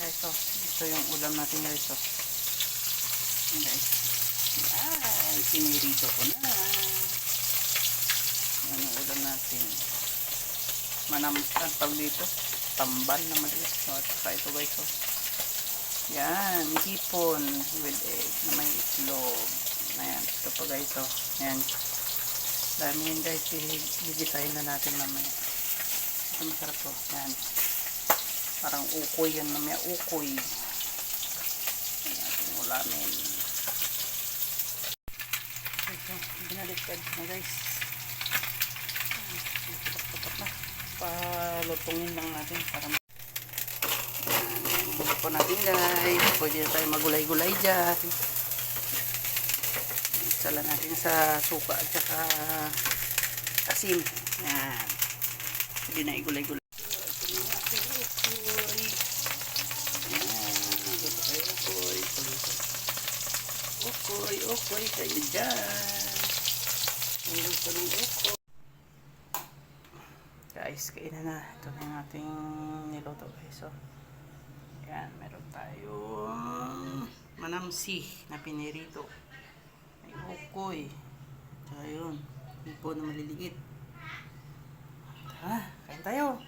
Guys, ito yung ulam natin guys. Guys, yan, pinirito ko na. Yan yung ulam natin. Manamsan tawag dito. Tamban na maliit. At saka ito guys. Yan, hipon with egg na may itlog. Ayan, ito po guys. Yan. Dami yan guys. Bibitahin na natin mamaya. Ito masarap po. Yan. Parang ukoy yan mamaya. Ukoy. Yan natin ulamin. Ito, binaliktad na guys. Tapak na. Palutungin lang natin para bulo po natin guys. Pwede na tayo magulay-gulay dyan. Sala natin sa suka at saka asin. Yan. Hindi na igulay-gulay. Okoy kayo dyan. Luto ng okoy. Guys, kainan na. Ito na yung ating niluto guys. Yan, meron tayong manamsi na pinirito. May okoy. Tsaka yun, hipon na maliliit. Tara, kain tayo.